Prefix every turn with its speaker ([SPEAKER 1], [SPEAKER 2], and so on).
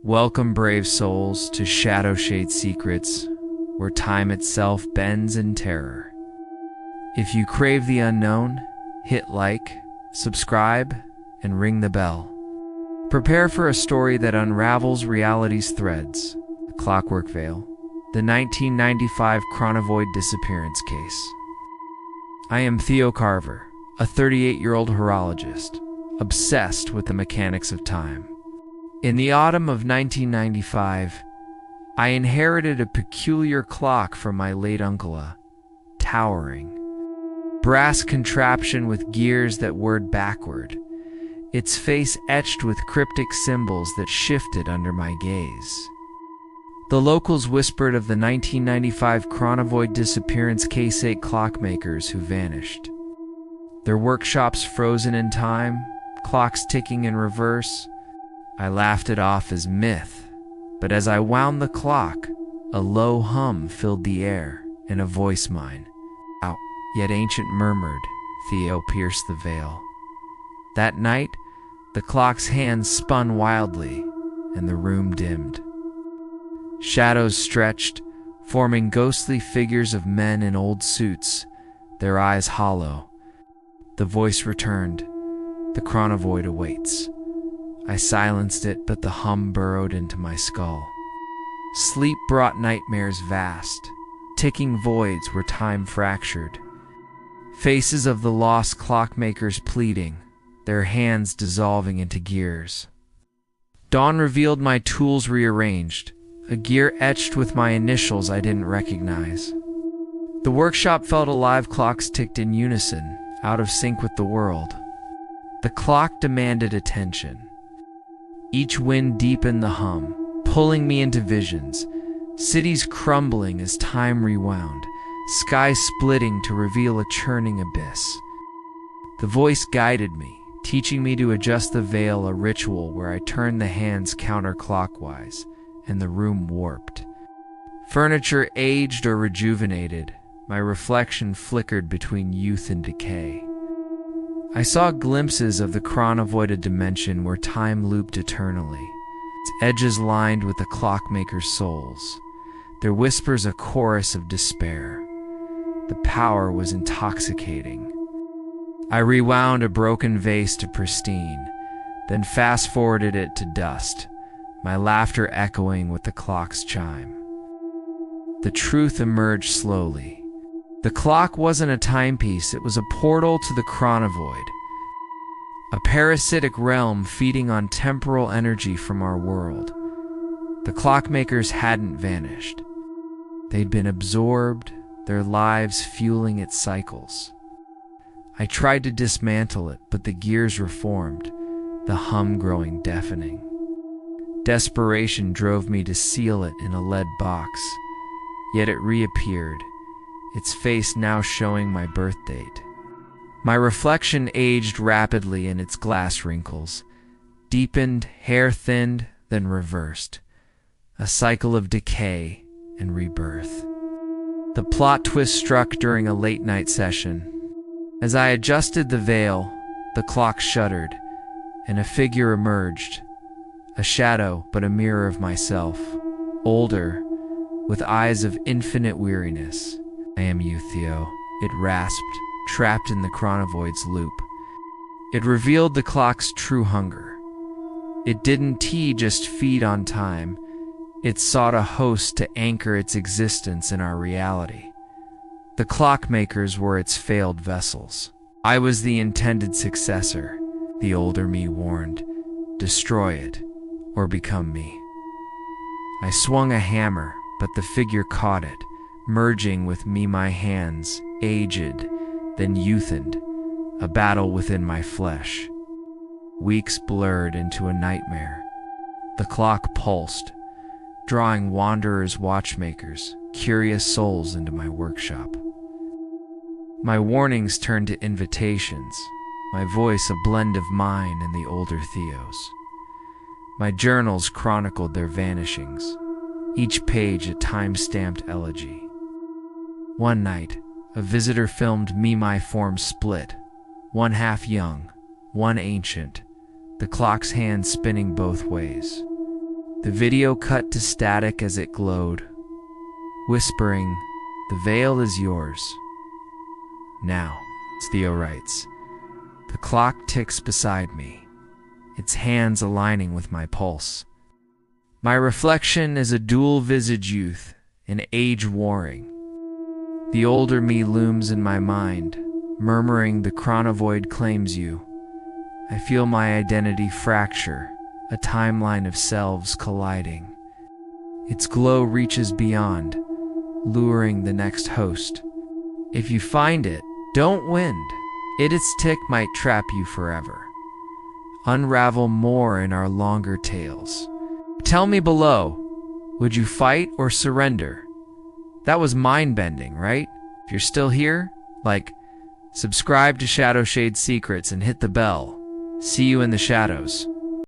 [SPEAKER 1] Welcome, brave souls, to ShadowShadeSecrets, where time itself bends in terror. If you crave the unknown, hit like, subscribe, and ring the bell. Prepare for a story that unravels reality's threads. The Clockwork Veil, the 1995 Chronovoid disappearance case. I am Theo Carver, a 38-year-old horologist, obsessed with the mechanics of time. In the autumn of 1995, I inherited a peculiar clock from my late uncle, a towering, brass contraption with gears that whirred backward, its face etched with cryptic symbols that shifted under my gaze. The locals whispered of the 1995 Chronovoid disappearance case, 8 clockmakers who vanished. Their workshops frozen in time, clocks ticking in reverse. I laughed it off as myth, but as I wound the clock, a low hum filled the air, and a voice mine, out yet ancient, murmured, "Theo, pierce the veil." That night, the clock's hands spun wildly, and the room dimmed. Shadows stretched, forming ghostly figures of men in old suits, their eyes hollow. The voice returned, "The Chronovoid awaits." I silenced it, but the hum burrowed into my skull. Sleep brought nightmares vast, ticking voids where time fractured. Faces of the lost clockmakers pleading, their hands dissolving into gears. Dawn revealed my tools rearranged, a gear etched with my initials I didn't recognize. The workshop felt alive, clocks ticked in unison, out of sync with the world. The clock demanded attention. Each wind deepened the hum, pulling me into visions, cities crumbling as time rewound, skies splitting to reveal a churning abyss. The voice guided me, teaching me to adjust the veil, a ritual where I turned the hands counterclockwise, and the room warped. Furniture aged or rejuvenated, my reflection flickered between youth and decay. I saw glimpses of the Chronovoid, a dimension where time looped eternally, its edges lined with the clockmakers' souls, their whispers a chorus of despair. The power was intoxicating. I rewound a broken vase to pristine, then fast-forwarded it to dust, my laughter echoing with the clock's chime. The truth emerged slowly. The clock wasn't a timepiece, it was a portal to the Chronovoid, a parasitic realm feeding on temporal energy from our world. The clockmakers hadn't vanished. They'd been absorbed, their lives fueling its cycles. I tried to dismantle it, but the gears reformed, the hum growing deafening. Desperation drove me to seal it in a lead box, yet it reappeared, its face now showing my birth date. My reflection aged rapidly in its glass wrinkles, deepened, hair thinned, then reversed, a cycle of decay and rebirth. The plot twist struck during a late-night session. As I adjusted the veil, the clock shuddered, and a figure emerged, a shadow but a mirror of myself, older, with eyes of infinite weariness. "I am you, Theo," it rasped, trapped in the Chronovoid's loop. It revealed the clock's true hunger. It didn't just feed on time, it sought a host to anchor its existence in our reality. The clockmakers were its failed vessels. I was the intended successor, the older me warned. Destroy it, or become me. I swung a hammer, but the figure caught it, merging with me, my hands, aged, then youthened, a battle within my flesh. Weeks blurred into a nightmare. The clock pulsed, drawing wanderers, watchmakers, curious souls into my workshop. My warnings turned to invitations, my voice a blend of mine and the older Theo's. My journals chronicled their vanishings, each page a time-stamped elegy. One night, a visitor filmed me, my form split, one half young, one ancient, the clock's hands spinning both ways. The video cut to static as it glowed, whispering, "The veil is yours." Now, Theo writes, the clock ticks beside me, its hands aligning with my pulse. My reflection is a dual-visaged youth, an age warring. The older me looms in my mind, murmuring the chronovoid claims you. I feel my identity fracture, a timeline of selves colliding. Its glow reaches beyond, luring the next host. If you find it, don't wind. Its tick might trap you forever. Unravel more in our longer tales. Tell me below, would you fight or surrender? That was mind-bending, right? If you're still here, subscribe to ShadowShadeSecrets and hit the bell. See you in the shadows.